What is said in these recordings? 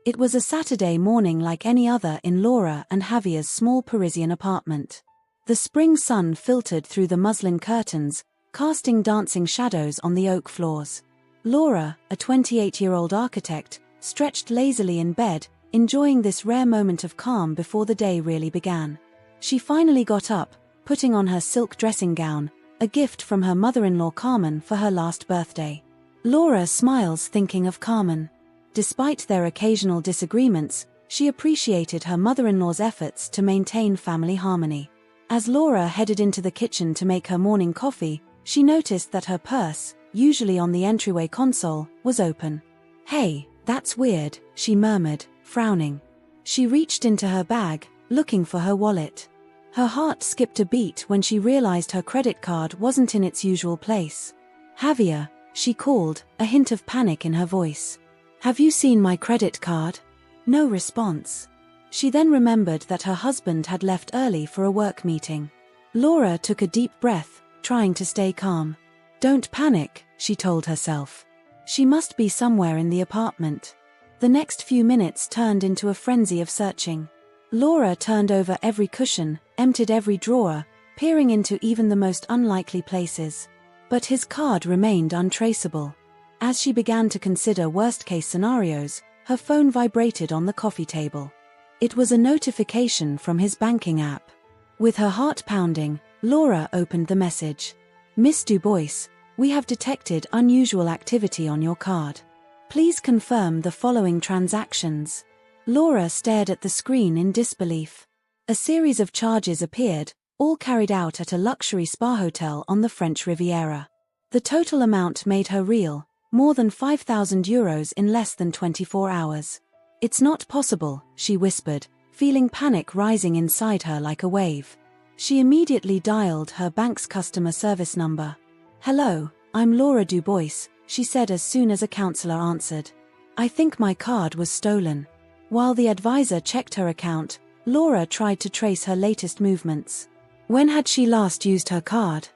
It was a Saturday morning like any other in Laura and Javier's small Parisian apartment. The spring sun filtered through the muslin curtains, casting dancing shadows on the oak floors. Laura, a 28-year-old architect, stretched lazily in bed, enjoying this rare moment of calm before the day really began. She finally got up, putting on her silk dressing gown, a gift from her mother-in-law Carmen for her last birthday. Laura smiles thinking of Carmen. Despite their occasional disagreements, she appreciated her mother-in-law's efforts to maintain family harmony. As Laura headed into the kitchen to make her morning coffee, she noticed that her purse, usually on the entryway console, was open. "Hey, that's weird," she murmured, frowning. She reached into her bag, looking for her wallet. Her heart skipped a beat when she realized her credit card wasn't in its usual place. "Javier," she called, a hint of panic in her voice. "Have you seen my credit card?" No response. She then remembered that her husband had left early for a work meeting. Laura took a deep breath, trying to stay calm. "Don't panic," she told herself. She must be somewhere in the apartment. The next few minutes turned into a frenzy of searching. Laura turned over every cushion, emptied every drawer, peering into even the most unlikely places. But his card remained untraceable. As she began to consider worst-case scenarios, her phone vibrated on the coffee table. It was a notification from his banking app. With her heart pounding, Laura opened the message. "Miss Dubois, we have detected unusual activity on your card. Please confirm the following transactions." Laura stared at the screen in disbelief. A series of charges appeared, all carried out at a luxury spa hotel on the French Riviera. The total amount made her reel, more than €5,000 in less than 24 hours. "It's not possible," she whispered, feeling panic rising inside her like a wave. She immediately dialed her bank's customer service number. "Hello, I'm Laura Dubois," she said as soon as a counselor answered. "I think my card was stolen." While the advisor checked her account, Laura tried to trace her latest movements. When had she last used her card?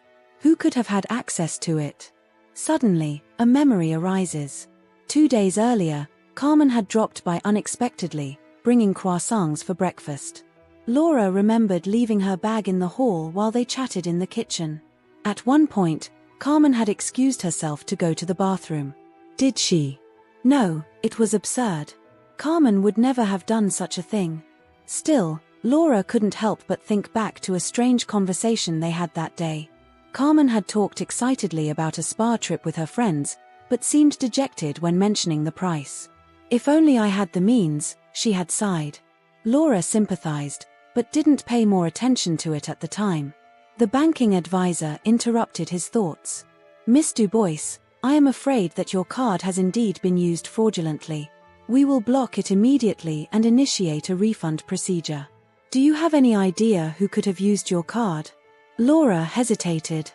Who could have had access to it? Suddenly, a memory arises. 2 days earlier, Carmen had dropped by unexpectedly, bringing croissants for breakfast. Laura remembered leaving her bag in the hall while they chatted in the kitchen. At one point, Carmen had excused herself to go to the bathroom. Did she? No, it was absurd. Carmen would never have done such a thing. Still, Laura couldn't help but think back to a strange conversation they had that day. Carmen had talked excitedly about a spa trip with her friends, but seemed dejected when mentioning the price. "If only I had the means," she had sighed. Laura sympathized, but didn't pay more attention to it at the time. The banking advisor interrupted his thoughts. "Miss Dubois, I am afraid that your card has indeed been used fraudulently. We will block it immediately and initiate a refund procedure. Do you have any idea who could have used your card?" Laura hesitated.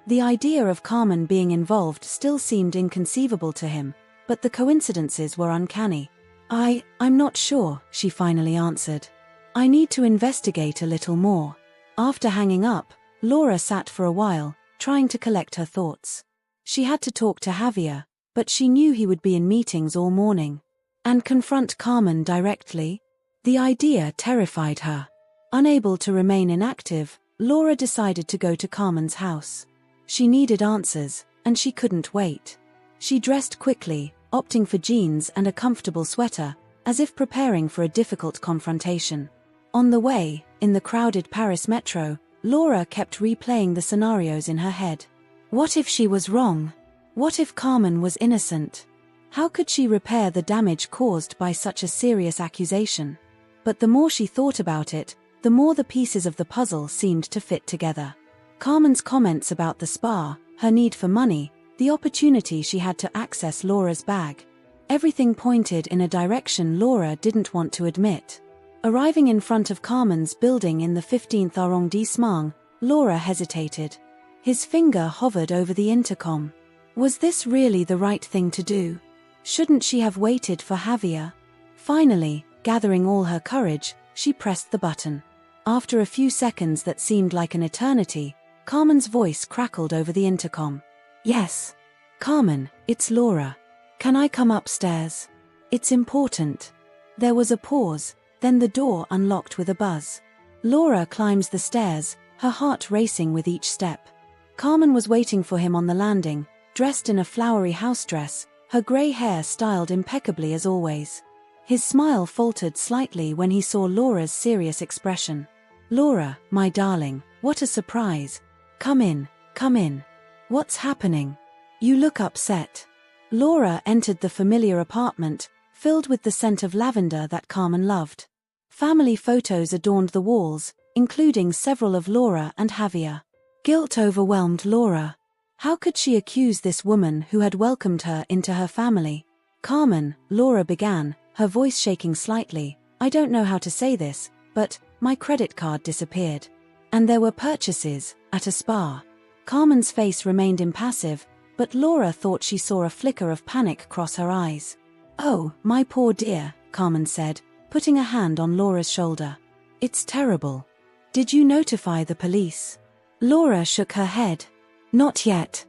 The idea of Carmen being involved still seemed inconceivable to him, but the coincidences were uncanny. I'm not sure," she finally answered. "I need to investigate a little more." After hanging up, Laura sat for a while, trying to collect her thoughts. She had to talk to Javier, but she knew he would be in meetings all morning. And confront Carmen directly? The idea terrified her. Unable to remain inactive, Laura decided to go to Carmen's house. She needed answers, and she couldn't wait. She dressed quickly, opting for jeans and a comfortable sweater, as if preparing for a difficult confrontation. On the way, in the crowded Paris metro, Laura kept replaying the scenarios in her head. What if she was wrong? What if Carmen was innocent? How could she repair the damage caused by such a serious accusation? But the more she thought about it, the more the pieces of the puzzle seemed to fit together. Carmen's comments about the spa, her need for money, the opportunity she had to access Laura's bag. Everything pointed in a direction Laura didn't want to admit. Arriving in front of Carmen's building in the 15th arrondissement, Laura hesitated. His finger hovered over the intercom. Was this really the right thing to do? Shouldn't she have waited for Javier? Finally, gathering all her courage, she pressed the button. After a few seconds that seemed like an eternity, Carmen's voice crackled over the intercom. "Yes. Carmen, it's Laura. Can I come upstairs? It's important." There was a pause, then the door unlocked with a buzz. Laura climbs the stairs, her heart racing with each step. Carmen was waiting for him on the landing, dressed in a flowery house dress, her grey hair styled impeccably as always. His smile faltered slightly when he saw Laura's serious expression. "Laura, my darling, what a surprise. Come in, come in. What's happening? You look upset." Laura entered the familiar apartment, filled with the scent of lavender that Carmen loved. Family photos adorned the walls, including several of Laura and Javier. Guilt overwhelmed Laura. How could she accuse this woman who had welcomed her into her family? "Carmen," Laura began, her voice shaking slightly, "I don't know how to say this, but my credit card disappeared. And there were purchases at a spa." Carmen's face remained impassive, but Laura thought she saw a flicker of panic cross her eyes. "Oh, my poor dear," Carmen said, putting a hand on Laura's shoulder. "It's terrible. Did you notify the police?" Laura shook her head. "Not yet."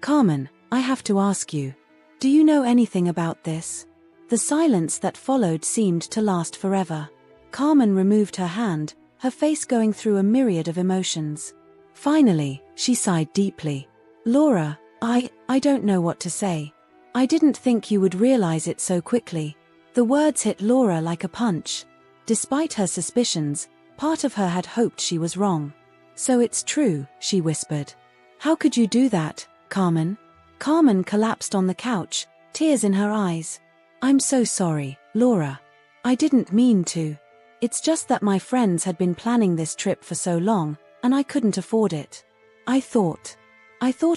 Carmen, I have to ask you. Do you know anything about this?" The silence that followed seemed to last forever. Carmen removed her hand, her face going through a myriad of emotions. Finally, she sighed deeply. "Laura, I don't know what to say. I didn't think you would realize it so quickly." The words hit Laura like a punch. Despite her suspicions, part of her had hoped she was wrong. "So it's true," she whispered. "How could you do that, Carmen?" Carmen collapsed on the couch, tears in her eyes. "I'm so sorry, Laura. I didn't mean to. It's just that my friends had been planning this trip for so long, and I couldn't afford it. I thought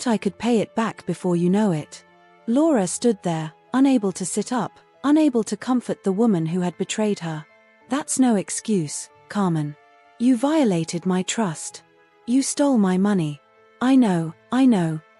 I could pay it back before you know it." Laura stood there, unable to sit up, unable to comfort the woman who had betrayed her. "That's no excuse, Carmen. You violated my trust. You stole my money." I know,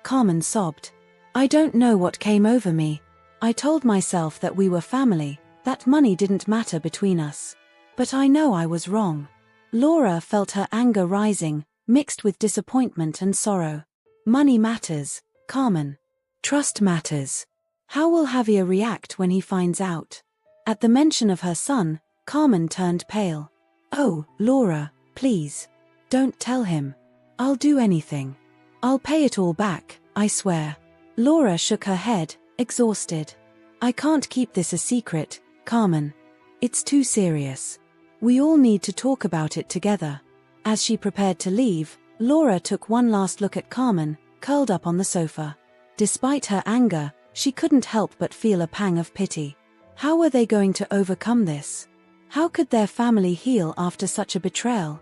Carmen sobbed. "I don't know what came over me. I told myself that we were family, that money didn't matter between us. But I know I was wrong." Laura felt her anger rising, mixed with disappointment and sorrow. "Money matters, Carmen. Trust matters. How will Javier react when he finds out?" At the mention of her son, Carmen turned pale. "Oh, Laura, please. Don't tell him. I'll do anything. I'll pay it all back, I swear." Laura shook her head, exhausted. "I can't keep this a secret, Carmen. It's too serious. We all need to talk about it together." As she prepared to leave, Laura took one last look at Carmen, curled up on the sofa. Despite her anger, she couldn't help but feel a pang of pity. How were they going to overcome this? How could their family heal after such a betrayal?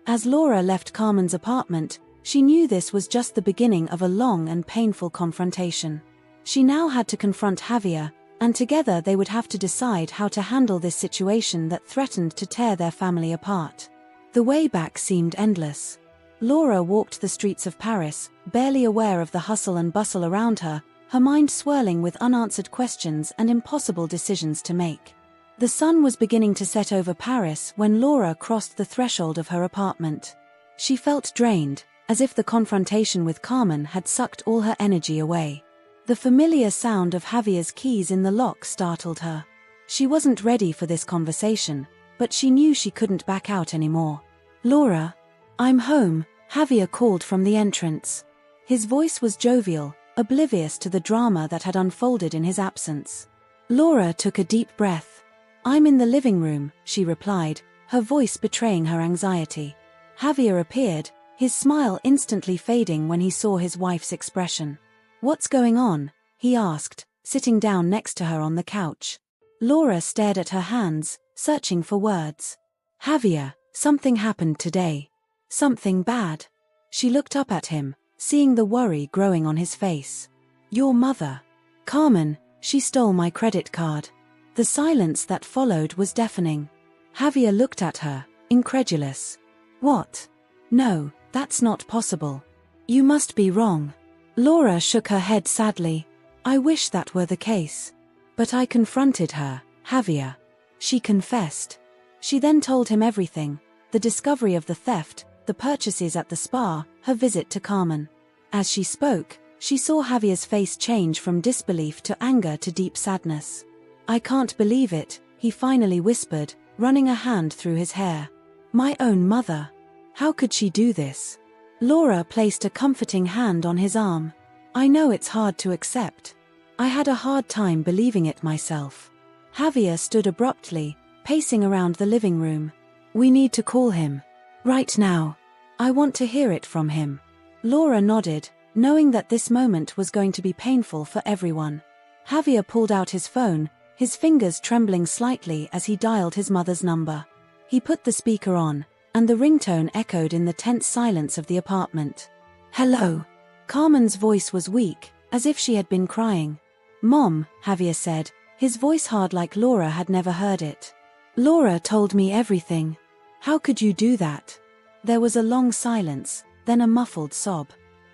As Laura left Carmen's apartment, she knew this was just the beginning of a long and painful confrontation. She now had to confront Javier, and together they would have to decide how to handle this situation that threatened to tear their family apart. The way back seemed endless. Laura walked the streets of Paris, barely aware of the hustle and bustle around her, her mind swirling with unanswered questions and impossible decisions to make. The sun was beginning to set over Paris when Laura crossed the threshold of her apartment. She felt drained, as if the confrontation with Carmen had sucked all her energy away. The familiar sound of Javier's keys in the lock startled her. She wasn't ready for this conversation, but she knew she couldn't back out anymore. "Laura, I'm home," Javier called from the entrance. His voice was jovial, oblivious to the drama that had unfolded in his absence. Laura took a deep breath. "I'm in the living room," she replied, her voice betraying her anxiety. Javier appeared, his smile instantly fading when he saw his wife's expression. "What's going on?" he asked, sitting down next to her on the couch. Laura stared at her hands, searching for words. "Javier, something happened today. Something bad." She looked up at him, seeing the worry growing on his face. "Your mother. Carmen, she stole my credit card." The silence that followed was deafening. Javier looked at her, incredulous. "What? No, that's not possible. You must be wrong." Laura shook her head sadly. "I wish that were the case. But I confronted her, Javier." She confessed. She then told him everything: the discovery of the theft, the purchases at the spa, her visit to Carmen. As she spoke, she saw Javier's face change from disbelief to anger to deep sadness. "I can't believe it," he finally whispered, running a hand through his hair. My own mother. How could she do this? Laura placed a comforting hand on his arm. I know it's hard to accept. I had a hard time believing it myself. Javier stood abruptly, pacing around the living room. We need to call him. Right now. I want to hear it from him. Laura nodded, knowing that this moment was going to be painful for everyone. Javier pulled out his phone, his fingers trembling slightly as he dialed his mother's number. He put the speaker on, and the ringtone echoed in the tense silence of the apartment. Hello. Carmen's voice was weak, as if she had been crying. Mom, Javier said, his voice hard like Laura had never heard it. Laura told me everything. How could you do that? There was a long silence, then a muffled sob.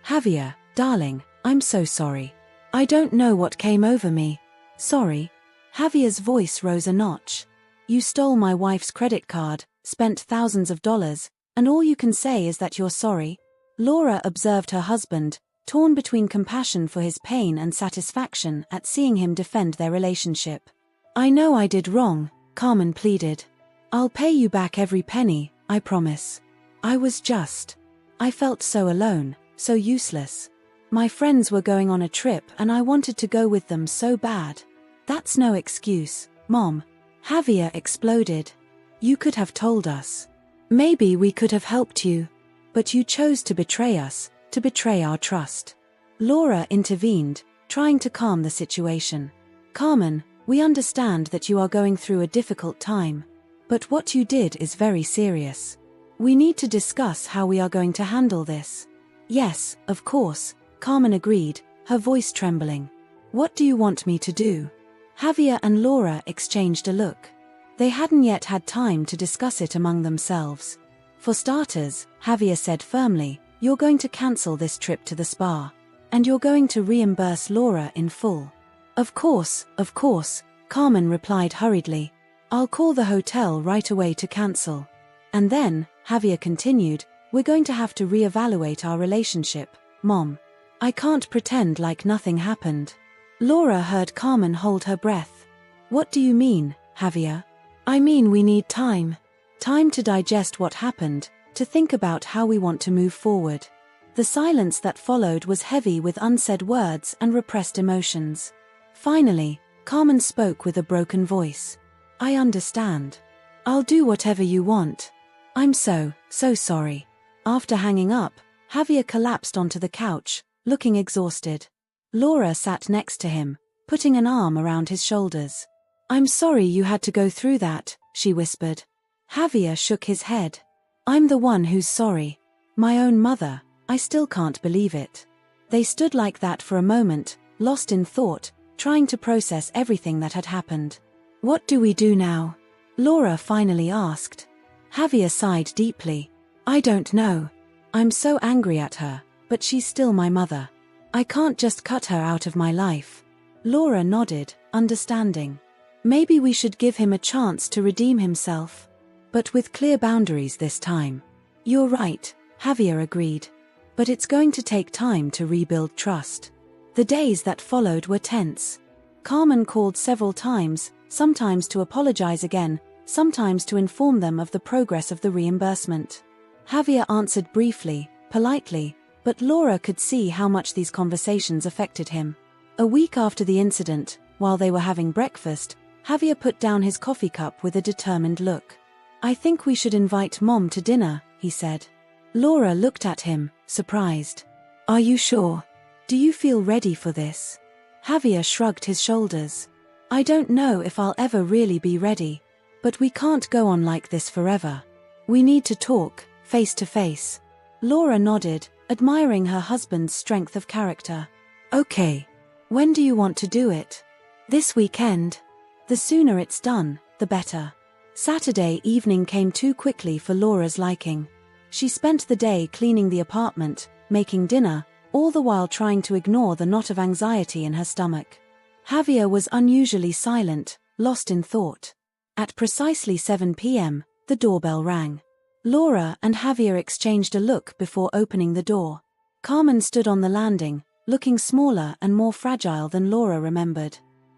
Javier, darling, I'm so sorry. I don't know what came over me. Sorry. Javier's voice rose a notch. You stole my wife's credit card, spent thousands of dollars, and all you can say is that you're sorry? Laura observed her husband, torn between compassion for his pain and satisfaction at seeing him defend their relationship. I know I did wrong, Carmen pleaded. I'll pay you back every penny, I promise. I felt so alone, so useless. My friends were going on a trip and I wanted to go with them so bad. That's no excuse, Mom. Javier exploded. You could have told us. Maybe we could have helped you. But you chose to betray us, to betray our trust. Laura intervened, trying to calm the situation. Carmen, we understand that you are going through a difficult time. But what you did is very serious. We need to discuss how we are going to handle this. Yes, of course, Carmen agreed, her voice trembling. What do you want me to do? Javier and Laura exchanged a look. They hadn't yet had time to discuss it among themselves. For starters, Javier said firmly, you're going to cancel this trip to the spa. And you're going to reimburse Laura in full. Of course, Carmen replied hurriedly. I'll call the hotel right away to cancel. And then, Javier continued, we're going to have to reevaluate our relationship, Mom. I can't pretend like nothing happened. Laura heard Carmen hold her breath. What do you mean, Javier? I mean we need time. Time to digest what happened, to think about how we want to move forward. The silence that followed was heavy with unsaid words and repressed emotions. Finally, Carmen spoke with a broken voice. I understand. I'll do whatever you want. I'm so sorry. After hanging up, Javier collapsed onto the couch, looking exhausted. Laura sat next to him, putting an arm around his shoulders. I'm sorry you had to go through that, she whispered. Javier shook his head. I'm the one who's sorry. My own mother, I still can't believe it. They stood like that for a moment, lost in thought, trying to process everything that had happened. What do we do now? Laura finally asked. Javier sighed deeply. I don't know. I'm so angry at her, but she's still my mother. I can't just cut her out of my life. Laura nodded, understanding. Maybe we should give him a chance to redeem himself. But with clear boundaries this time. You're right, Javier agreed. But it's going to take time to rebuild trust. The days that followed were tense. Carmen called several times, sometimes to apologize again, sometimes to inform them of the progress of the reimbursement. Javier answered briefly, politely, but Laura could see how much these conversations affected him. A week after the incident, while they were having breakfast, Javier put down his coffee cup with a determined look. I think we should invite Mom to dinner, he said. Laura looked at him, surprised. Are you sure? Do you feel ready for this? Javier shrugged his shoulders. I don't know if I'll ever really be ready. But we can't go on like this forever. We need to talk, face to face. Laura nodded, admiring her husband's strength of character. Okay. When do you want to do it? This weekend. The sooner it's done, the better. Saturday evening came too quickly for Laura's liking. She spent the day cleaning the apartment, making dinner, all the while trying to ignore the knot of anxiety in her stomach. Javier was unusually silent, lost in thought. At precisely 7 p.m., the doorbell rang. Laura and Javier exchanged a look before opening the door. Carmen stood on the landing, looking smaller and more fragile than Laura remembered.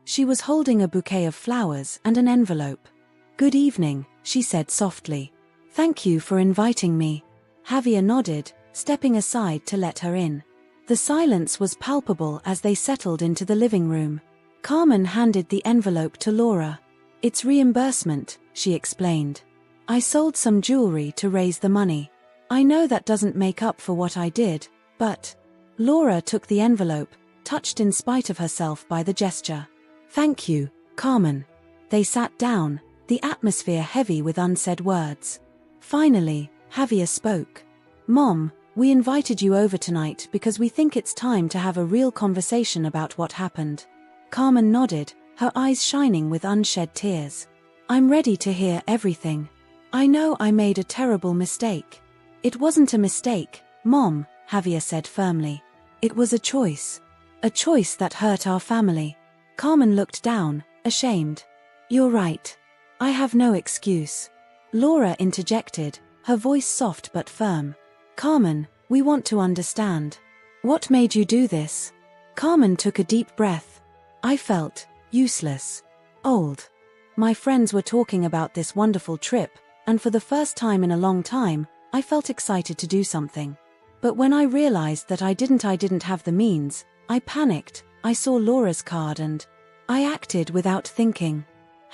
She was holding a bouquet of flowers and an envelope. "Good evening," she said softly. "Thank you for inviting me." Javier nodded, stepping aside to let her in. The silence was palpable as they settled into the living room. Carmen handed the envelope to Laura. "It's reimbursement," she explained. "I sold some jewelry to raise the money. I know that doesn't make up for what I did, but..." Laura took the envelope, touched in spite of herself by the gesture. "Thank you, Carmen." They sat down, the atmosphere heavy with unsaid words. Finally, Javier spoke. "Mom, we invited you over tonight because we think it's time to have a real conversation about what happened." Carmen nodded, her eyes shining with unshed tears. "I'm ready to hear everything. I know I made a terrible mistake." "It wasn't a mistake, Mom," Javier said firmly. "It was a choice. A choice that hurt our family." Carmen looked down, ashamed. "You're right. I have no excuse." Laura interjected, her voice soft but firm. "Carmen, we want to understand. What made you do this?" Carmen took a deep breath. "I felt useless. Old. My friends were talking about this wonderful trip, and for the first time in a long time, I felt excited to do something. But when I realized that I didn't have the means, I panicked. I saw Laura's card and I acted without thinking."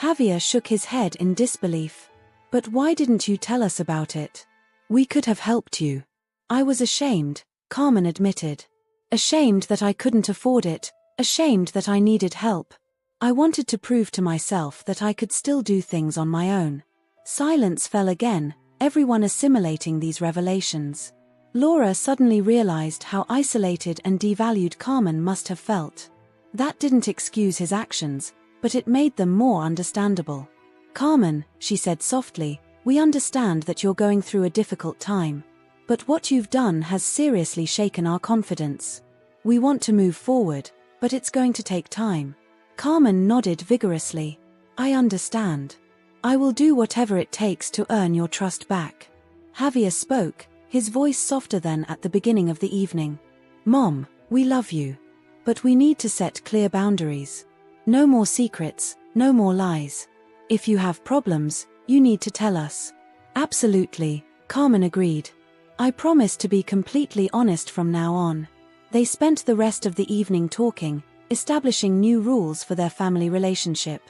Javier shook his head in disbelief. "But why didn't you tell us about it? We could have helped you." "I was ashamed," Carmen admitted. "Ashamed that I couldn't afford it, ashamed that I needed help. I wanted to prove to myself that I could still do things on my own." Silence fell again, everyone assimilating these revelations. Laura suddenly realized how isolated and devalued Carmen must have felt. That didn't excuse his actions, but it made them more understandable. "Carmen," she said softly, "we understand that you're going through a difficult time. But what you've done has seriously shaken our confidence. We want to move forward, but it's going to take time." Carmen nodded vigorously. "I understand. I will do whatever it takes to earn your trust back." Javier spoke, his voice softer than at the beginning of the evening. "Mom, we love you. But we need to set clear boundaries. No more secrets, no more lies. If you have problems, you need to tell us." "Absolutely," Carmen agreed. "I promise to be completely honest from now on." They spent the rest of the evening talking, establishing new rules for their family relationship.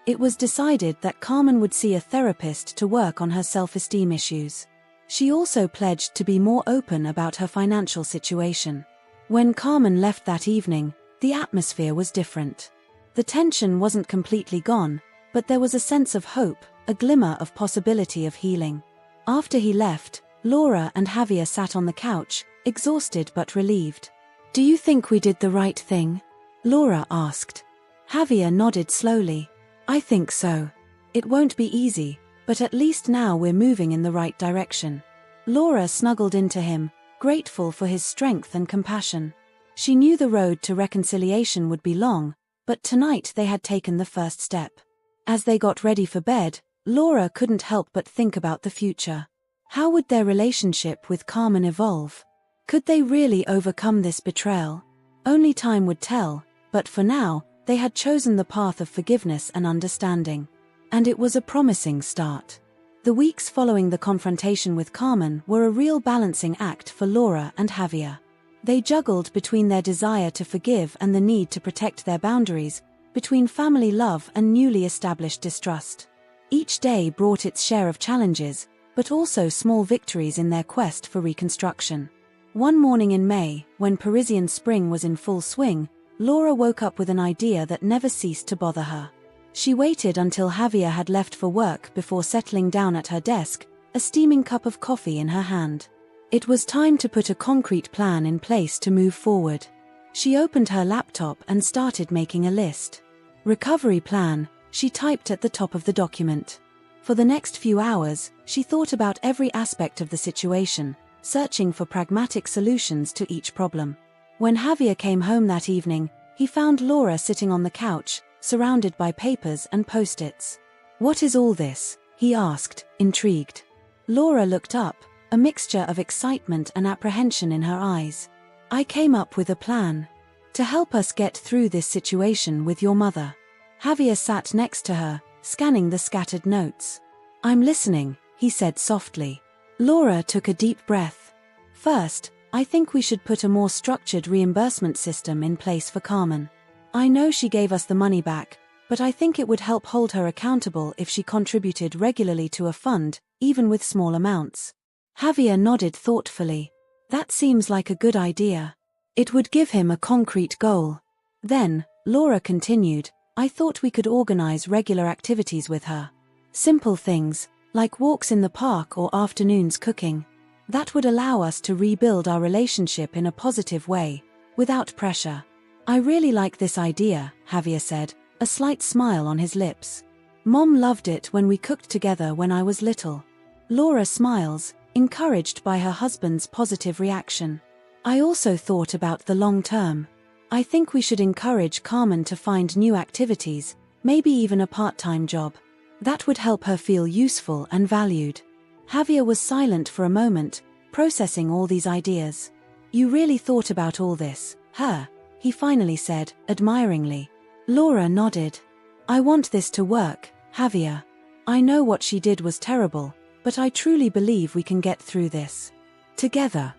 It was decided that Carmen would see a therapist to work on her self-esteem issues. She also pledged to be more open about her financial situation. When Carmen left that evening, the atmosphere was different. The tension wasn't completely gone, but there was a sense of hope, a glimmer of possibility of healing. After he left, Laura and Javier sat on the couch, exhausted but relieved. "Do you think we did the right thing?" Laura asked. Javier nodded slowly. "I think so. It won't be easy, but at least now we're moving in the right direction." Laura snuggled into him, grateful for his strength and compassion. She knew the road to reconciliation would be long, but tonight they had taken the first step. As they got ready for bed, Laura couldn't help but think about the future. How would their relationship with Carmen evolve? Could they really overcome this betrayal? Only time would tell, but for now, they had chosen the path of forgiveness and understanding. And it was a promising start. The weeks following the confrontation with Carmen were a real balancing act for Laura and Javier. They juggled between their desire to forgive and the need to protect their boundaries, between family love and newly established distrust. Each day brought its share of challenges, but also small victories in their quest for reconstruction. One morning in May, when Parisian spring was in full swing, Laura woke up with an idea that never ceased to bother her. She waited until Javier had left for work before settling down at her desk, a steaming cup of coffee in her hand. It was time to put a concrete plan in place to move forward. She opened her laptop and started making a list. Recovery plan, she typed at the top of the document. For the next few hours, she thought about every aspect of the situation, searching for pragmatic solutions to each problem. When Javier came home that evening, he found Laura sitting on the couch, surrounded by papers and post-its. "What is all this?" he asked, intrigued. Laura looked up, a mixture of excitement and apprehension in her eyes. "I came up with a plan. To help us get through this situation with your mother." Javier sat next to her, scanning the scattered notes. "I'm listening," he said softly. Laura took a deep breath. "First, I think we should put a more structured reimbursement system in place for Carmen. I know she gave us the money back, but I think it would help hold her accountable if she contributed regularly to a fund, even with small amounts." Javier nodded thoughtfully. "That seems like a good idea. It would give him a concrete goal." Then, Laura continued, "I thought we could organize regular activities with her. Simple things, like walks in the park or afternoons cooking. That would allow us to rebuild our relationship in a positive way, without pressure." "I really like this idea," Javier said, a slight smile on his lips. "Mom loved it when we cooked together when I was little." Laura smiles, encouraged by her husband's positive reaction. "I also thought about the long term. I think we should encourage Carmen to find new activities, maybe even a part-time job. That would help her feel useful and valued." Javier was silent for a moment, processing all these ideas. "You really thought about all this, huh?" he finally said, admiringly. Laura nodded. "I want this to work, Javier. I know what she did was terrible, but I truly believe we can get through this together."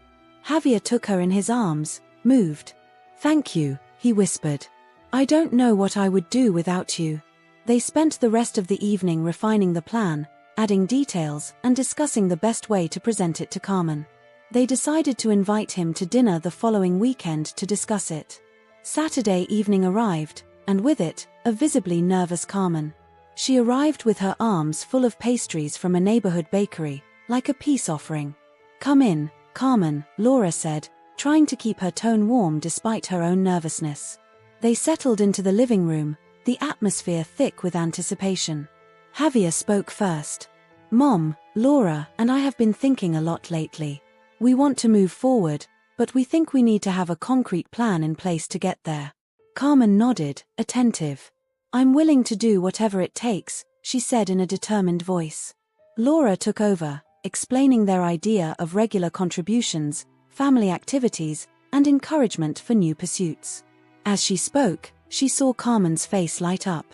Javier took her in his arms, moved. "Thank you," he whispered. "I don't know what I would do without you." They spent the rest of the evening refining the plan, adding details, and discussing the best way to present it to Carmen. They decided to invite him to dinner the following weekend to discuss it. Saturday evening arrived, and with it, a visibly nervous Carmen. She arrived with her arms full of pastries from a neighborhood bakery, like a peace offering. "Come in, Carmen," Laura said, trying to keep her tone warm despite her own nervousness. They settled into the living room, the atmosphere thick with anticipation. Javier spoke first. "Mom, Laura and I have been thinking a lot lately. We want to move forward, but we think we need to have a concrete plan in place to get there." Carmen nodded, attentive. "I'm willing to do whatever it takes," she said in a determined voice. Laura took over, explaining their idea of regular contributions, family activities, and encouragement for new pursuits. As she spoke, she saw Carmen's face light up.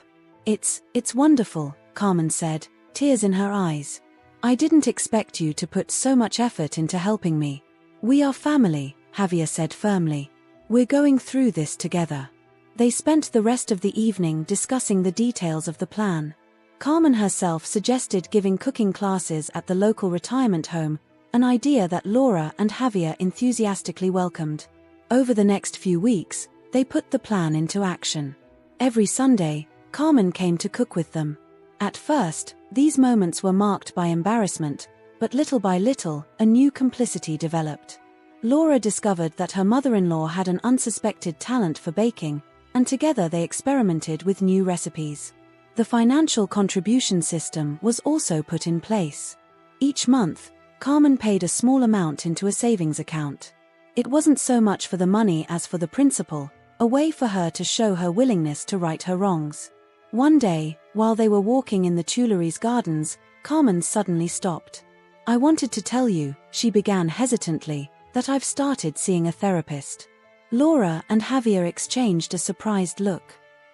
It's wonderful," Carmen said, tears in her eyes. "I didn't expect you to put so much effort into helping me." "We are family," Javier said firmly. "We're going through this together." They spent the rest of the evening discussing the details of the plan. Carmen herself suggested giving cooking classes at the local retirement home, an idea that Laura and Javier enthusiastically welcomed. Over the next few weeks, they put the plan into action. Every Sunday, Carmen came to cook with them. At first, these moments were marked by embarrassment, but little by little, a new complicity developed. Laura discovered that her mother-in-law had an unsuspected talent for baking, and together they experimented with new recipes. The financial contribution system was also put in place. Each month, Carmen paid a small amount into a savings account. It wasn't so much for the money as for the principle, a way for her to show her willingness to right her wrongs. One day, while they were walking in the Tuileries Gardens, Carmen suddenly stopped. "I wanted to tell you," she began hesitantly, "that I've started seeing a therapist." Laura and Javier exchanged a surprised look.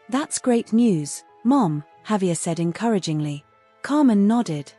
"That's great news, Mom," Javier said encouragingly. Carmen nodded.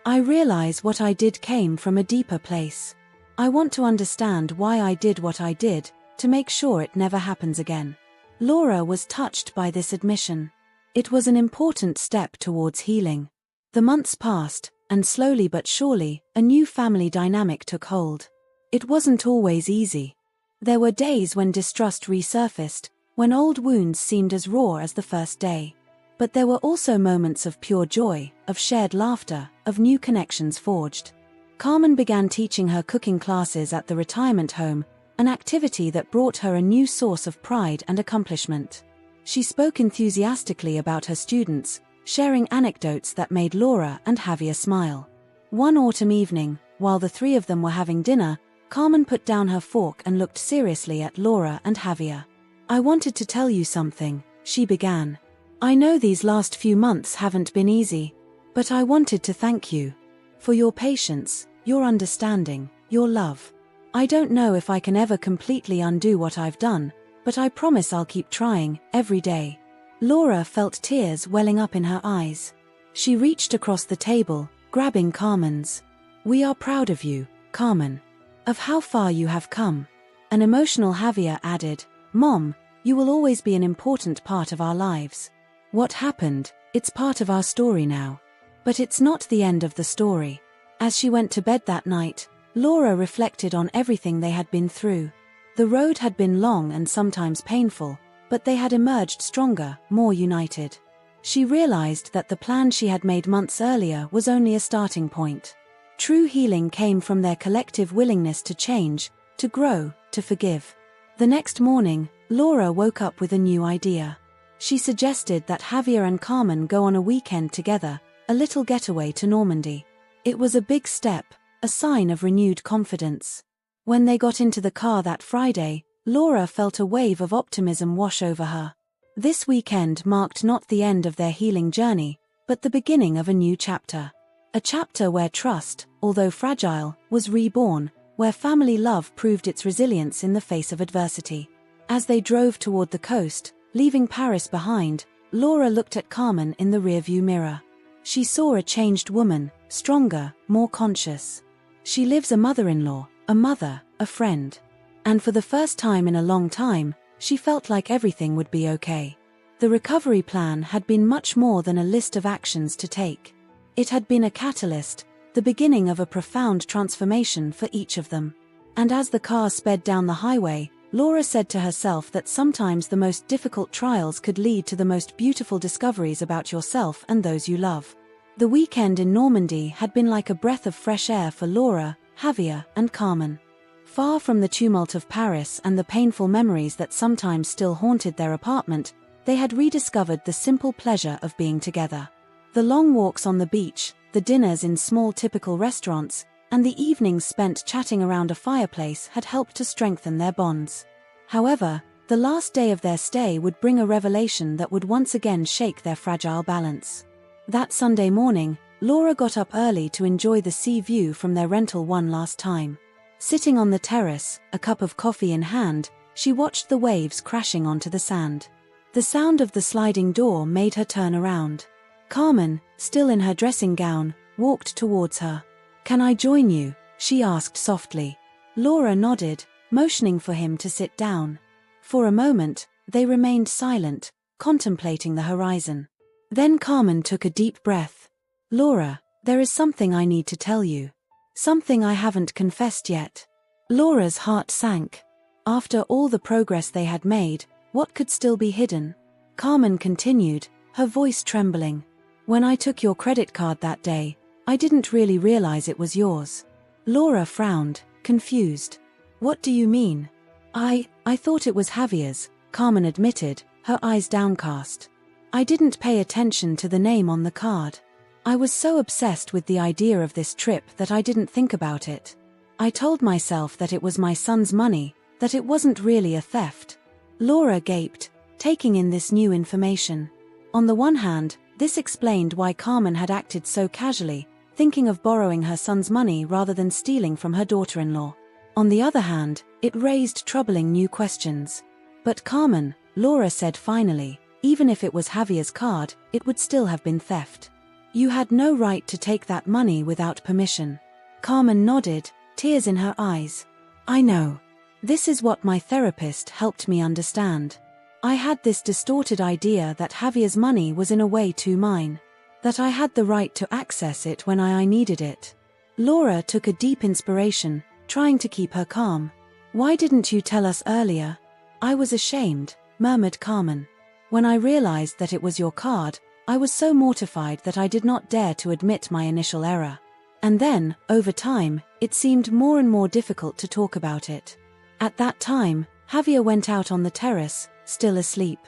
"I realize what I did came from a deeper place. I want to understand why I did what I did, to make sure it never happens again." Laura was touched by this admission. It was an important step towards healing. The months passed, and slowly but surely, a new family dynamic took hold. It wasn't always easy. There were days when distrust resurfaced, when old wounds seemed as raw as the first day. But there were also moments of pure joy, of shared laughter, of new connections forged. Carmen began teaching her cooking classes at the retirement home, an activity that brought her a new source of pride and accomplishment. She spoke enthusiastically about her students, sharing anecdotes that made Laura and Javier smile. One autumn evening, while the three of them were having dinner, Carmen put down her fork and looked seriously at Laura and Javier. "I wanted to tell you something," she began. "I know these last few months haven't been easy, but I wanted to thank you for your patience, your understanding, your love. I don't know if I can ever completely undo what I've done, but I promise I'll keep trying, every day." Laura felt tears welling up in her eyes. She reached across the table, grabbing Carmen's. "We are proud of you, Carmen. Of how far you have come." An emotional Javier added, "Mom, you will always be an important part of our lives. What happened, it's part of our story now. But it's not the end of the story." As she went to bed that night, Laura reflected on everything they had been through. The road had been long and sometimes painful, but they had emerged stronger, more united. She realized that the plan she had made months earlier was only a starting point. True healing came from their collective willingness to change, to grow, to forgive. The next morning, Laura woke up with a new idea. She suggested that Javier and Carmen go on a weekend together, a little getaway to Normandy. It was a big step, a sign of renewed confidence. When they got into the car that Friday, Laura felt a wave of optimism wash over her. This weekend marked not the end of their healing journey, but the beginning of a new chapter. A chapter where trust, although fragile, was reborn, where family love proved its resilience in the face of adversity. As they drove toward the coast, leaving Paris behind, Laura looked at Carmen in the rearview mirror. She saw a changed woman, stronger, more conscious. She lives a mother-in-law, a mother, a friend. And for the first time in a long time, she felt like everything would be okay. The recovery plan had been much more than a list of actions to take. It had been a catalyst, the beginning of a profound transformation for each of them. And as the car sped down the highway, Laura said to herself that sometimes the most difficult trials could lead to the most beautiful discoveries about yourself and those you love. The weekend in Normandy had been like a breath of fresh air for Laura, Javier, and Carmen. Far from the tumult of Paris and the painful memories that sometimes still haunted their apartment, they had rediscovered the simple pleasure of being together. The long walks on the beach, the dinners in small typical restaurants, and the evenings spent chatting around a fireplace had helped to strengthen their bonds. However, the last day of their stay would bring a revelation that would once again shake their fragile balance. That Sunday morning, Laura got up early to enjoy the sea view from their rental one last time. Sitting on the terrace, a cup of coffee in hand, she watched the waves crashing onto the sand. The sound of the sliding door made her turn around. Carmen, still in her dressing gown, walked towards her. "Can I join you?" she asked softly. Laura nodded, motioning for him to sit down. For a moment, they remained silent, contemplating the horizon. Then Carmen took a deep breath. "Laura, there is something I need to tell you. Something I haven't confessed yet." Laura's heart sank. After all the progress they had made, what could still be hidden? Carmen continued, her voice trembling. "When I took your credit card that day, I didn't really realize it was yours." Laura frowned, confused. "What do you mean?" I thought it was Javier's," Carmen admitted, her eyes downcast. "I didn't pay attention to the name on the card. I was so obsessed with the idea of this trip that I didn't think about it. I told myself that it was my son's money, that it wasn't really a theft." Laura gaped, taking in this new information. On the one hand, this explained why Carmen had acted so casually, thinking of borrowing her son's money rather than stealing from her daughter-in-law. On the other hand, it raised troubling new questions. "But Carmen," Laura said finally, "even if it was Javier's card, it would still have been theft. You had no right to take that money without permission." Carmen nodded, tears in her eyes. "I know. This is what my therapist helped me understand. I had this distorted idea that Javier's money was in a way too mine. That I had the right to access it when I needed it." Laura took a deep inspiration, trying to keep her calm. "Why didn't you tell us earlier?" "I was ashamed," murmured Carmen. "When I realized that it was your card, I was so mortified that I did not dare to admit my initial error. And then, over time, it seemed more and more difficult to talk about it." At that time, Javier went out on the terrace, still asleep.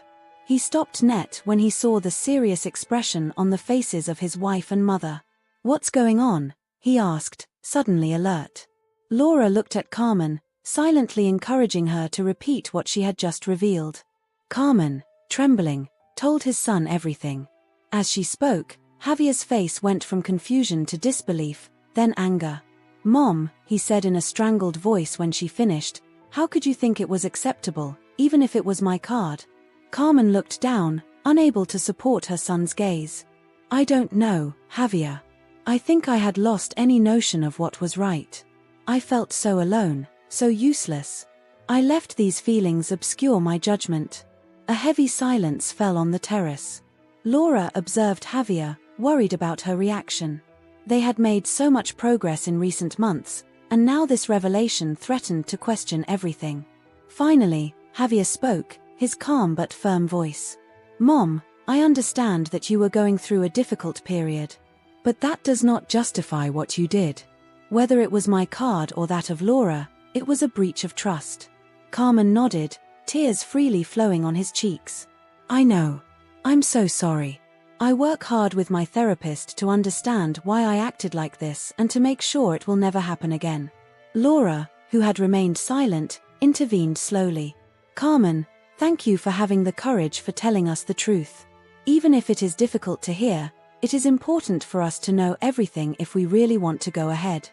He stopped net when he saw the serious expression on the faces of his wife and mother. "What's going on?" he asked, suddenly alert. Laura looked at Carmen, silently encouraging her to repeat what she had just revealed. Carmen, trembling, told his son everything. As she spoke, Javier's face went from confusion to disbelief, then anger. "Mom," he said in a strangled voice when she finished, "how could you think it was acceptable, even if it was my card?" Carmen looked down, unable to support her son's gaze. "I don't know, Javier. I think I had lost any notion of what was right. I felt so alone, so useless. I left these feelings obscure my judgment." A heavy silence fell on the terrace. Laura observed Javier, worried about her reaction. They had made so much progress in recent months, and now this revelation threatened to question everything. Finally, Javier spoke, his calm but firm voice. "Mom, I understand that you were going through a difficult period. But that does not justify what you did. Whether it was my card or that of Laura, it was a breach of trust." Carmen nodded, tears freely flowing on his cheeks. "I know. I'm so sorry. I work hard with my therapist to understand why I acted like this and to make sure it will never happen again." Laura, who had remained silent, intervened slowly. "Carmen, thank you for having the courage for telling us the truth. Even if it is difficult to hear, it is important for us to know everything if we really want to go ahead."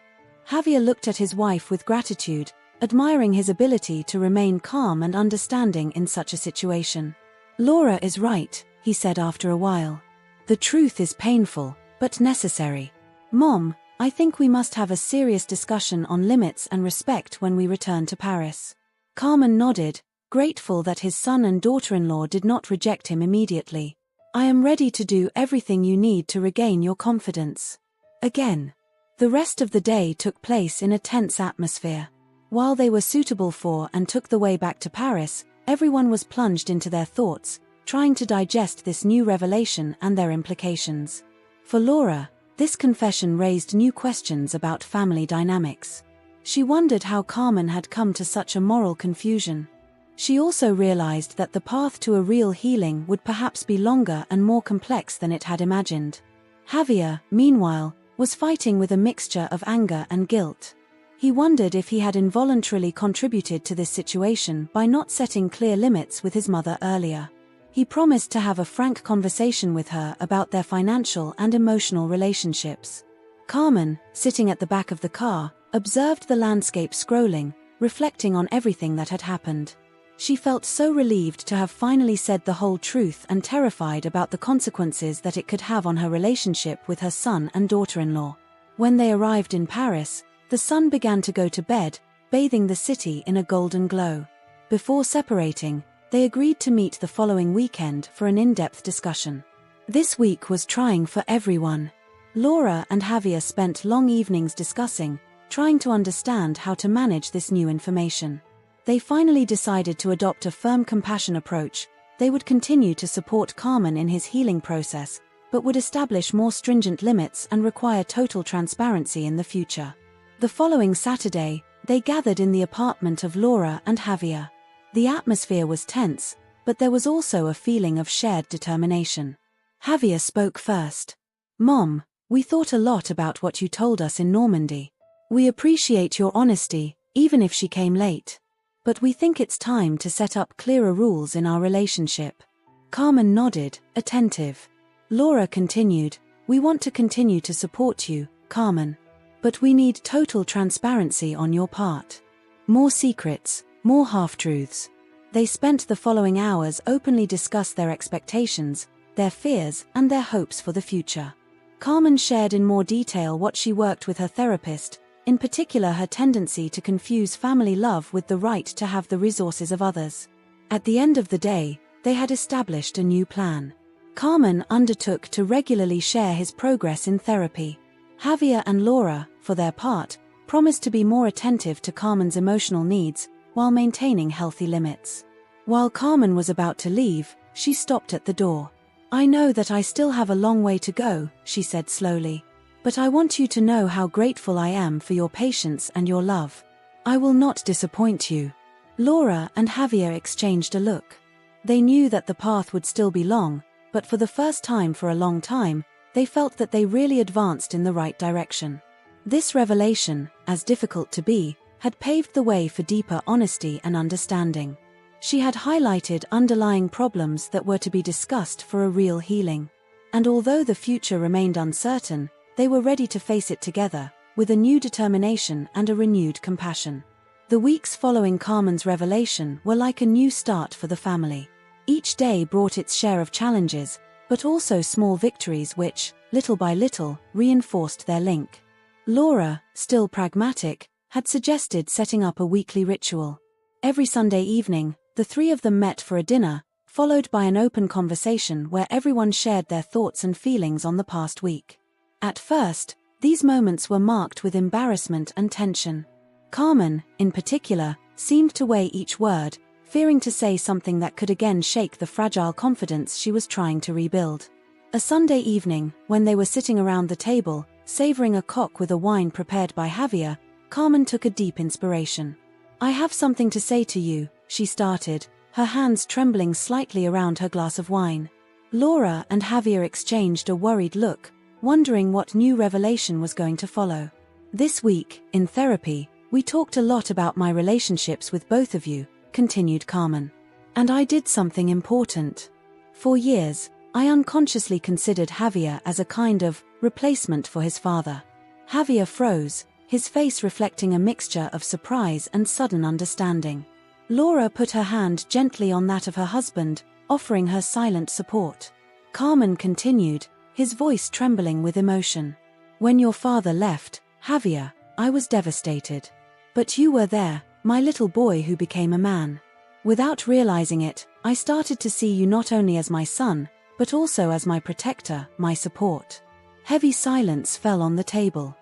Javier looked at his wife with gratitude, admiring his ability to remain calm and understanding in such a situation. "Laura is right," he said after a while. "The truth is painful, but necessary. Mom, I think we must have a serious discussion on limits and respect when we return to Paris." Carmen nodded, grateful that his son and daughter-in-law did not reject him immediately. "I am ready to do everything you need to regain your confidence." Again. The rest of the day took place in a tense atmosphere. While they were suitable for and took the way back to Paris, everyone was plunged into their thoughts, trying to digest this new revelation and their implications. For Laura, this confession raised new questions about family dynamics. She wondered how Carmen had come to such a moral confusion. She also realized that the path to a real healing would perhaps be longer and more complex than it had imagined. Javier, meanwhile, was fighting with a mixture of anger and guilt. He wondered if he had involuntarily contributed to this situation by not setting clear limits with his mother earlier. He promised to have a frank conversation with her about their financial and emotional relationships. Carmen, sitting at the back of the car, observed the landscape scrolling, reflecting on everything that had happened. She felt so relieved to have finally said the whole truth and terrified about the consequences that it could have on her relationship with her son and daughter-in-law. When they arrived in Paris, the sun began to go to bed, bathing the city in a golden glow. Before separating, they agreed to meet the following weekend for an in-depth discussion. This week was trying for everyone. Laura and Javier spent long evenings discussing, trying to understand how to manage this new information. They finally decided to adopt a firm compassion approach. They would continue to support Carmen in his healing process, but would establish more stringent limits and require total transparency in the future. The following Saturday, they gathered in the apartment of Laura and Javier. The atmosphere was tense, but there was also a feeling of shared determination. Javier spoke first. "Mom, we thought a lot about what you told us in Normandy. We appreciate your honesty, even if she came late. But we think it's time to set up clearer rules in our relationship." Carmen nodded, attentive. Laura continued, "We want to continue to support you, Carmen. But we need total transparency on your part. More secrets, more half-truths." They spent the following hours openly discussing their expectations, their fears, and their hopes for the future. Carmen shared in more detail what she worked with her therapist, in particular her tendency to confuse family love with the right to have the resources of others. At the end of the day, they had established a new plan. Carmen undertook to regularly share his progress in therapy. Javier and Laura, for their part, promised to be more attentive to Carmen's emotional needs, while maintaining healthy limits. While Carmen was about to leave, she stopped at the door. "I know that I still have a long way to go," she said slowly. "But I want you to know how grateful I am for your patience and your love. I will not disappoint you." Laura and Javier exchanged a look. They knew that the path would still be long, but for the first time for a long time, they felt that they really advanced in the right direction. This revelation, as difficult to be, had paved the way for deeper honesty and understanding. She had highlighted underlying problems that were to be discussed for a real healing. And although the future remained uncertain, they were ready to face it together, with a new determination and a renewed compassion. The weeks following Carmen's revelation were like a new start for the family. Each day brought its share of challenges, but also small victories which, little by little, reinforced their link. Laura, still pragmatic, had suggested setting up a weekly ritual. Every Sunday evening, the three of them met for a dinner, followed by an open conversation where everyone shared their thoughts and feelings on the past week. At first, these moments were marked with embarrassment and tension. Carmen, in particular, seemed to weigh each word, fearing to say something that could again shake the fragile confidence she was trying to rebuild. A Sunday evening, when they were sitting around the table, savoring a cock with a wine prepared by Javier, Carmen took a deep inspiration. "I have something to say to you," she started, her hands trembling slightly around her glass of wine. Laura and Javier exchanged a worried look, wondering what new revelation was going to follow. "This week, in therapy, we talked a lot about my relationships with both of you," continued Carmen. "And I did something important. For years, I unconsciously considered Javier as a kind of replacement for his father." Javier froze, his face reflecting a mixture of surprise and sudden understanding. Laura put her hand gently on that of her husband, offering her silent support. Carmen continued, his voice trembling with emotion. "When your father left, Javier, I was devastated. But you were there, my little boy who became a man. Without realizing it, I started to see you not only as my son, but also as my protector, my support." Heavy silence fell on the table.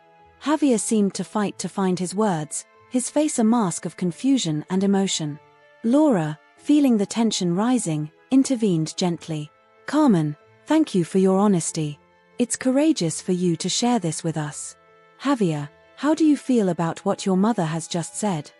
Javier seemed to fight to find his words, his face a mask of confusion and emotion. Laura, feeling the tension rising, intervened gently. "Carmen, thank you for your honesty. It's courageous for you to share this with us. Javier, how do you feel about what your mother has just said?"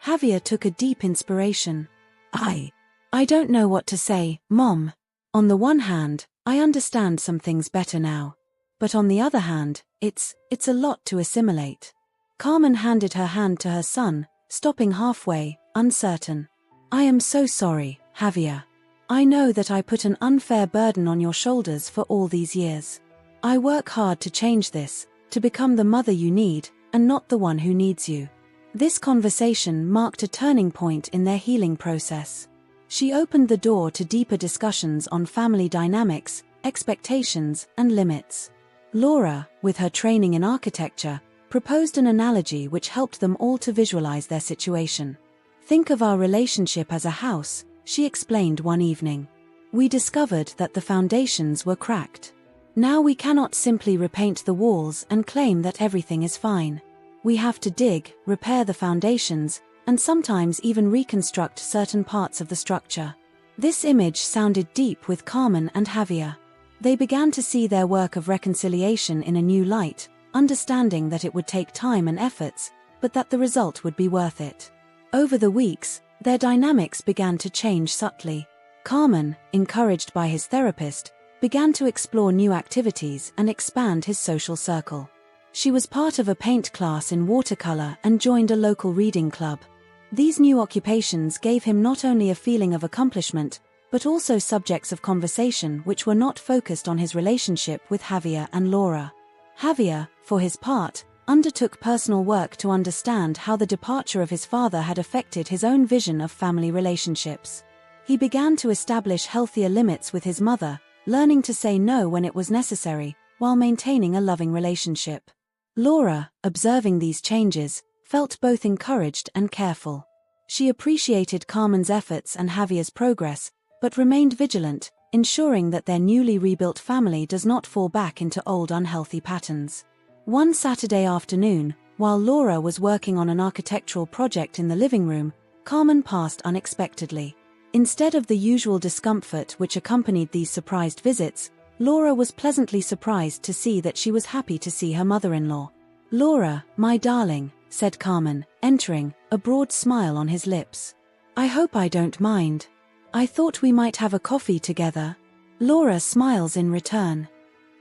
Javier took a deep inspiration. I don't know what to say, Mom. On the one hand, I understand some things better now. But on the other hand, it's a lot to assimilate." Carmen handed her hand to her son, stopping halfway, uncertain. "I am so sorry, Javier. I know that I put an unfair burden on your shoulders for all these years. I work hard to change this, to become the mother you need, and not the one who needs you." This conversation marked a turning point in their healing process. She opened the door to deeper discussions on family dynamics, expectations, and limits. Laura, with her training in architecture, proposed an analogy which helped them all to visualize their situation. "Think of our relationship as a house," she explained one evening. "We discovered that the foundations were cracked. Now we cannot simply repaint the walls and claim that everything is fine. We have to dig, repair the foundations, and sometimes even reconstruct certain parts of the structure." This image sounded deep with Carmen and Javier. They began to see their work of reconciliation in a new light, understanding that it would take time and efforts, but that the result would be worth it. Over the weeks, their dynamics began to change subtly. Carmen, encouraged by his therapist, began to explore new activities and expand his social circle. She was part of a paint class in watercolor and joined a local reading club. These new occupations gave him not only a feeling of accomplishment, but also subjects of conversation which were not focused on his relationship with Javier and Laura. Javier, for his part, undertook personal work to understand how the departure of his father had affected his own vision of family relationships. He began to establish healthier limits with his mother, learning to say no when it was necessary, while maintaining a loving relationship. Laura, observing these changes, felt both encouraged and careful. She appreciated Carmen's efforts and Javier's progress, but remained vigilant, ensuring that their newly rebuilt family does not fall back into old unhealthy patterns. One Saturday afternoon, while Laura was working on an architectural project in the living room, Carmen passed unexpectedly. Instead of the usual discomfort which accompanied these surprised visits, Laura was pleasantly surprised to see that she was happy to see her mother-in-law. "Laura, my darling," said Carmen, entering, a broad smile on his lips. "I hope I don't mind. I thought we might have a coffee together." Laura smiles in return.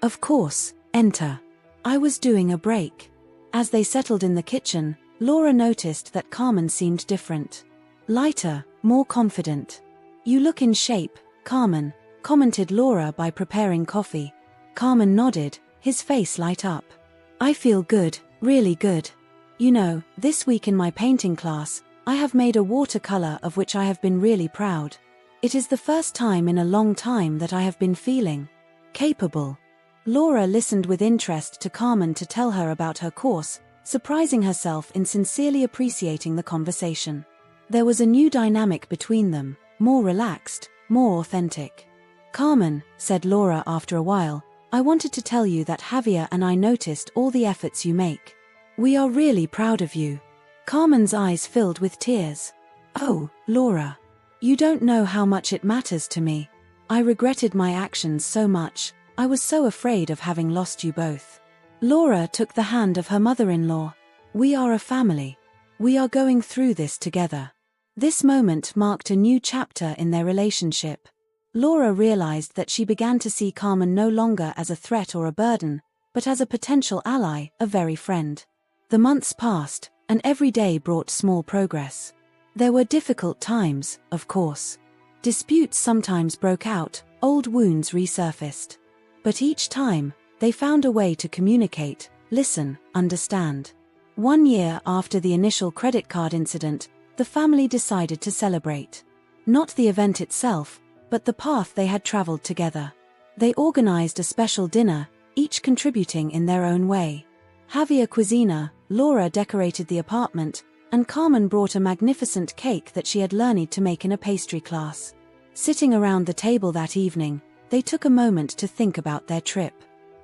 "Of course, enter. I was doing a break." As they settled in the kitchen, Laura noticed that Carmen seemed different. Lighter, more confident. "You look in shape, Carmen," commented Laura by preparing coffee. Carmen nodded, his face light up. "I feel good, really good. You know, this week in my painting class, I have made a watercolor of which I have been really proud." It is the first time in a long time that I have been feeling capable. Laura listened with interest to Carmen to tell her about her course, surprising herself in sincerely appreciating the conversation. There was a new dynamic between them, more relaxed, more authentic. Carmen, said Laura after a while, I wanted to tell you that Javier and I noticed all the efforts you make. We are really proud of you. Carmen's eyes filled with tears. Oh, Laura. You don't know how much it matters to me. I regretted my actions so much. I was so afraid of having lost you both. Laura took the hand of her mother-in-law. We are a family. We are going through this together. This moment marked a new chapter in their relationship. Laura realized that she began to see Carmen no longer as a threat or a burden, but as a potential ally, a very friend. The months passed, and every day brought small progress. There were difficult times, of course. Disputes sometimes broke out, old wounds resurfaced. But each time, they found a way to communicate, listen, understand. 1 year after the initial credit card incident, the family decided to celebrate. Not the event itself, but the path they had traveled together. They organized a special dinner, each contributing in their own way. Javier cuisina, Laura decorated the apartment, and Carmen brought a magnificent cake that she had learned to make in a pastry class. Sitting around the table that evening, they took a moment to think about their trip.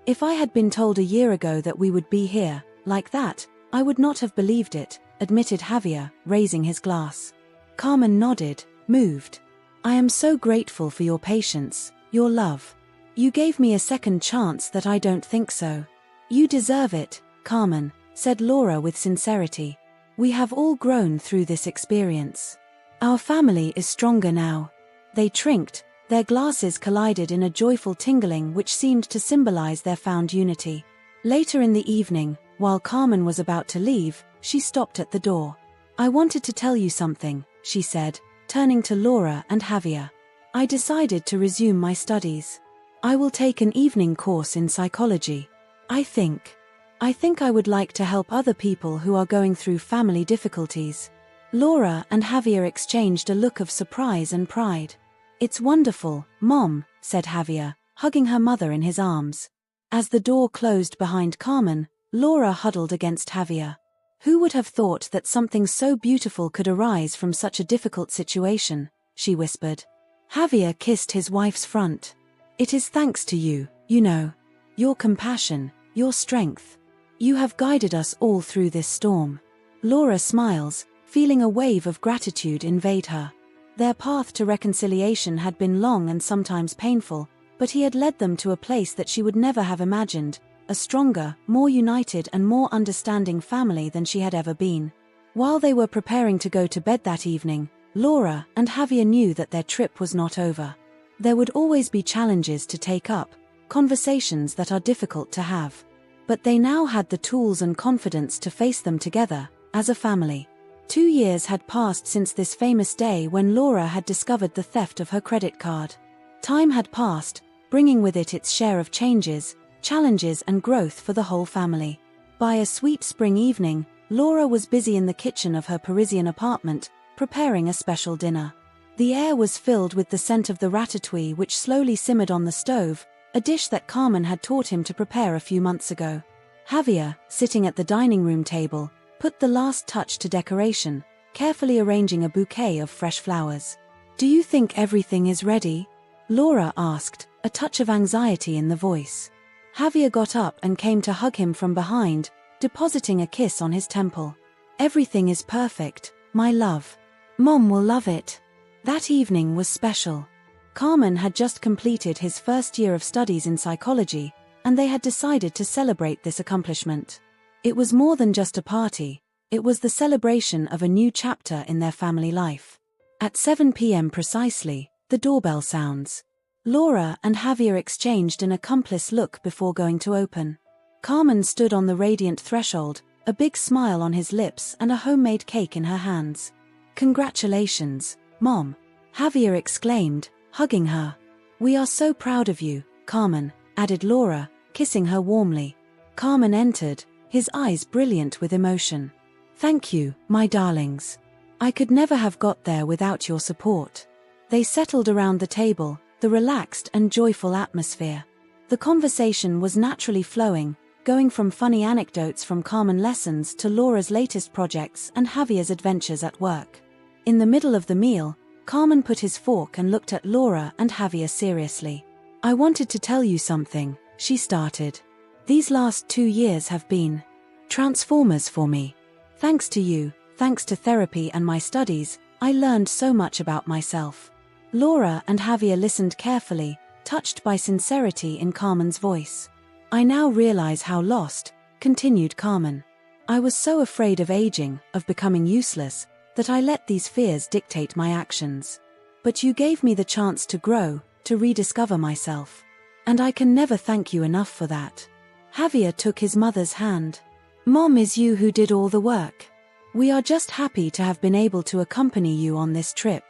If I had been told a year ago that we would be here, like that, I would not have believed it, admitted Javier, raising his glass. Carmen nodded, moved. I am so grateful for your patience, your love. You gave me a second chance that I don't think so. You deserve it, Carmen, said Laura with sincerity. We have all grown through this experience. Our family is stronger now. They trinked, their glasses collided in a joyful tingling which seemed to symbolize their found unity. Later in the evening, while Carmen was about to leave, she stopped at the door. I wanted to tell you something, she said, turning to Laura and Javier. I decided to resume my studies. I will take an evening course in psychology. I think I would like to help other people who are going through family difficulties. Laura and Javier exchanged a look of surprise and pride. It's wonderful, Mom, said Javier, hugging her mother in his arms. As the door closed behind Carmen, Laura huddled against Javier. Who would have thought that something so beautiful could arise from such a difficult situation, she whispered. Javier kissed his wife's front. It is thanks to you, you know. Your compassion, your strength. You have guided us all through this storm. Laura smiles, feeling a wave of gratitude invade her. Their path to reconciliation had been long and sometimes painful, but he had led them to a place that she would never have imagined, a stronger, more united and more understanding family than she had ever been. While they were preparing to go to bed that evening, Laura and Javier knew that their trip was not over. There would always be challenges to take up, conversations that are difficult to have. But they now had the tools and confidence to face them together, as a family. 2 years had passed since this famous day when Laura had discovered the theft of her credit card. Time had passed, bringing with it its share of changes, challenges and growth for the whole family. By a sweet spring evening, Laura was busy in the kitchen of her Parisian apartment, preparing a special dinner. The air was filled with the scent of the ratatouille which slowly simmered on the stove, a dish that Carmen had taught him to prepare a few months ago. Javier, sitting at the dining room table, put the last touch to decoration, carefully arranging a bouquet of fresh flowers. Do you think everything is ready? Laura asked, a touch of anxiety in the voice. Javier got up and came to hug him from behind, depositing a kiss on his temple. Everything is perfect, my love. Mom will love it. That evening was special. Carmen had just completed his first year of studies in psychology, and they had decided to celebrate this accomplishment. It was more than just a party, it was the celebration of a new chapter in their family life. At 7 p.m. precisely, the doorbell sounds. Laura and Javier exchanged an accomplice look before going to open. Carmen stood on the radiant threshold, a big smile on his lips and a homemade cake in her hands. Congratulations, Mom, Javier exclaimed, hugging her. We are so proud of you, Carmen, added Laura, kissing her warmly. Carmen entered, his eyes brilliant with emotion. Thank you, my darlings. I could never have got there without your support. They settled around the table, the relaxed and joyful atmosphere. The conversation was naturally flowing, going from funny anecdotes from Carmen lessons to Laura's latest projects and Javier's adventures at work. In the middle of the meal, Carmen put his fork and looked at Laura and Javier seriously. "I wanted to tell you something," she started. "These last 2 years have been transformers for me. Thanks to you, thanks to therapy and my studies, I learned so much about myself." Laura and Javier listened carefully, touched by sincerity in Carmen's voice. "I now realize how lost," continued Carmen. "I was so afraid of aging, of becoming useless, that I let these fears dictate my actions. But you gave me the chance to grow, to rediscover myself. And I can never thank you enough for that." Javier took his mother's hand. "Mom, is you who did all the work. We are just happy to have been able to accompany you on this trip."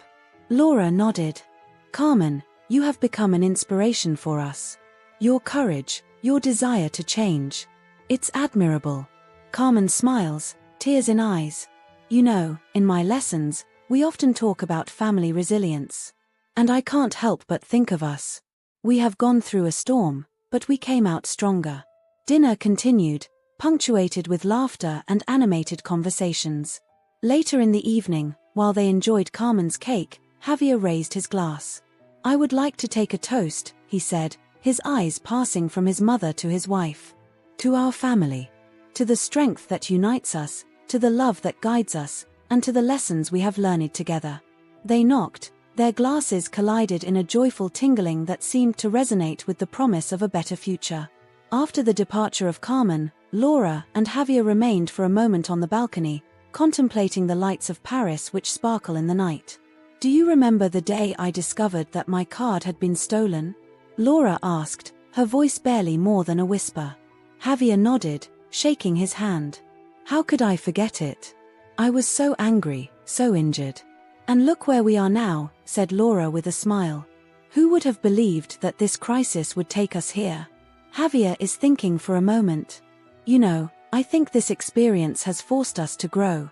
Laura nodded. "Carmen, you have become an inspiration for us. Your courage, your desire to change. It's admirable." Carmen smiles, tears in eyes. "You know, in my lessons, we often talk about family resilience. And I can't help but think of us. We have gone through a storm, but we came out stronger." Dinner continued, punctuated with laughter and animated conversations. Later in the evening, while they enjoyed Carmen's cake, Javier raised his glass. "I would like to take a toast," he said, his eyes passing from his mother to his wife. "To our family. To the strength that unites us, to the love that guides us, and to the lessons we have learned together." They knocked, their glasses collided in a joyful tingling that seemed to resonate with the promise of a better future. After the departure of Carmen, Laura and Javier remained for a moment on the balcony, contemplating the lights of Paris which sparkle in the night. "Do you remember the day I discovered that my card had been stolen?" Laura asked, her voice barely more than a whisper. Javier nodded, shaking his hand. "How could I forget it? I was so angry, so injured. And look where we are now," said Laura with a smile. "Who would have believed that this crisis would take us here?" Javier is thinking for a moment. "You know, I think this experience has forced us to grow.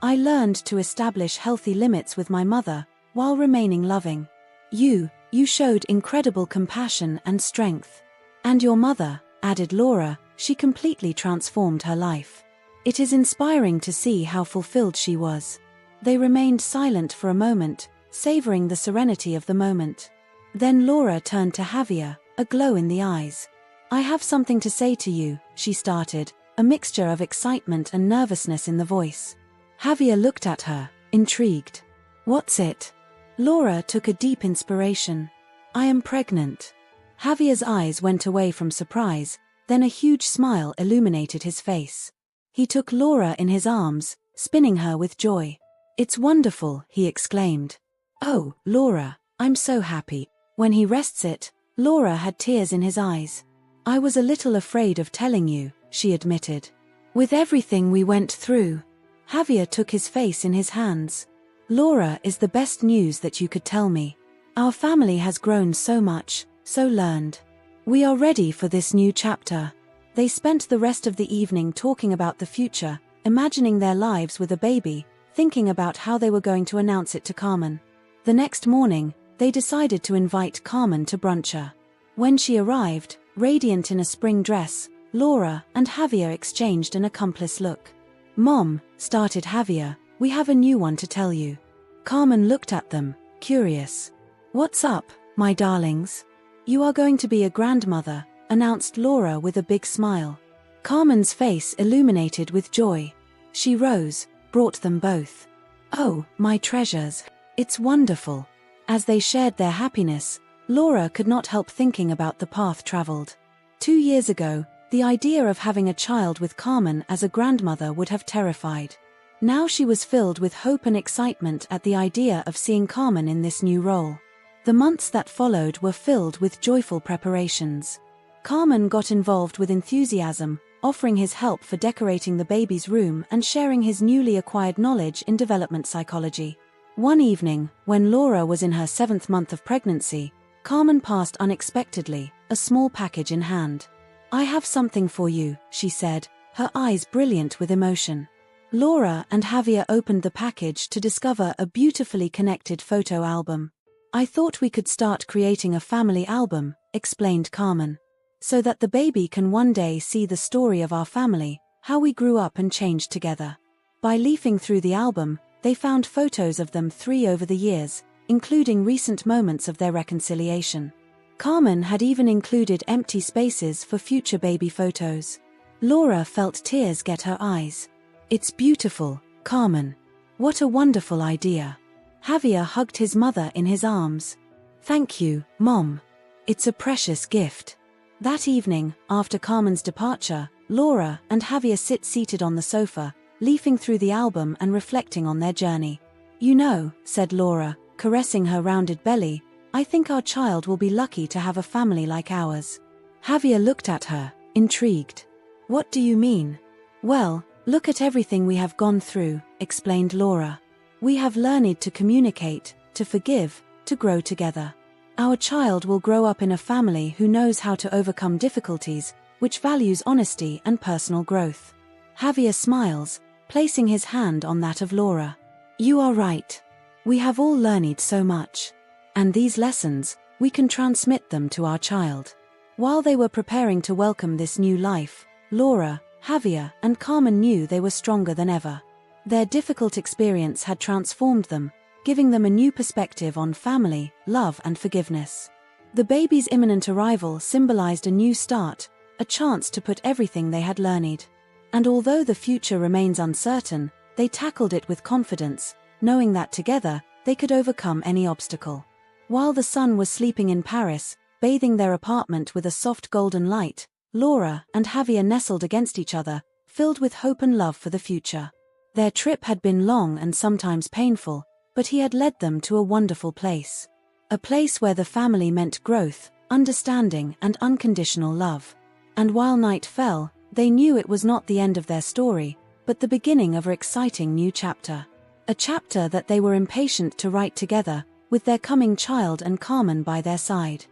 I learned to establish healthy limits with my mother, while remaining loving. You showed incredible compassion and strength. And your mother," added Laura, "she completely transformed her life. It is inspiring to see how fulfilled she was." They remained silent for a moment, savoring the serenity of the moment. Then Laura turned to Javier, a glow in the eyes. "I have something to say to you," she started, a mixture of excitement and nervousness in the voice. Javier looked at her, intrigued. "What's it?" Laura took a deep inspiration. "I am pregnant." Javier's eyes went away from surprise, then a huge smile illuminated his face. He took Laura in his arms, spinning her with joy. "It's wonderful," he exclaimed. "Oh, Laura, I'm so happy." When he rests it, Laura had tears in his eyes. "I was a little afraid of telling you," she admitted. "With everything we went through." Javier took his face in his hands. "Laura is the best news that you could tell me. Our family has grown so much, so learned. We are ready for this new chapter." They spent the rest of the evening talking about the future, imagining their lives with a baby, thinking about how they were going to announce it to Carmen. The next morning, they decided to invite Carmen to brunch. When she arrived, radiant in a spring dress, Laura and Javier exchanged an accomplice look. "Mom," started Javier, "we have a new one to tell you." Carmen looked at them, curious. "What's up, my darlings?" "You are going to be a grandmother," announced Laura with a big smile. Carmen's face illuminated with joy. She rose, brought them both. "Oh, my treasures. It's wonderful." As they shared their happiness, Laura could not help thinking about the path traveled. 2 years ago, the idea of having a child with Carmen as a grandmother would have terrified. Now she was filled with hope and excitement at the idea of seeing Carmen in this new role. The months that followed were filled with joyful preparations. Carmen got involved with enthusiasm, offering his help for decorating the baby's room and sharing his newly acquired knowledge in development psychology. One evening, when Laura was in her 7th month of pregnancy, Carmen passed unexpectedly, a small package in hand. "I have something for you," she said, her eyes brilliant with emotion. Laura and Javier opened the package to discover a beautifully connected photo album. I thought we could start creating a family album, explained Carmen. So that the baby can one day see the story of our family, how we grew up and changed together. By leafing through the album, they found photos of them three over the years, including recent moments of their reconciliation. Carmen had even included empty spaces for future baby photos. Laura felt tears get her eyes. It's beautiful, Carmen. What a wonderful idea. Javier hugged his mother in his arms. Thank you, Mom. It's a precious gift. That evening, after Carmen's departure, Laura and Javier sit seated on the sofa, leafing through the album and reflecting on their journey. You know, said Laura, caressing her rounded belly, I think our child will be lucky to have a family like ours. Javier looked at her, intrigued. What do you mean? Well, look at everything we have gone through, explained Laura. We have learned to communicate, to forgive, to grow together. Our child will grow up in a family who knows how to overcome difficulties, which values honesty and personal growth. Javier smiles, placing his hand on that of Laura. You are right. We have all learned so much. And these lessons, we can transmit them to our child. While they were preparing to welcome this new life, Laura, Javier, and Carmen knew they were stronger than ever. Their difficult experience had transformed them, giving them a new perspective on family, love and forgiveness. The baby's imminent arrival symbolized a new start, a chance to put everything they had learned. And although the future remains uncertain, they tackled it with confidence, knowing that together, they could overcome any obstacle. While the sun was sleeping in Paris, bathing their apartment with a soft golden light, Laura and Javier nestled against each other, filled with hope and love for the future. Their trip had been long and sometimes painful, but he had led them to a wonderful place. A place where the family meant growth, understanding and unconditional love. And while night fell, they knew it was not the end of their story, but the beginning of an exciting new chapter. A chapter that they were impatient to write together, with their coming child and Carmen by their side.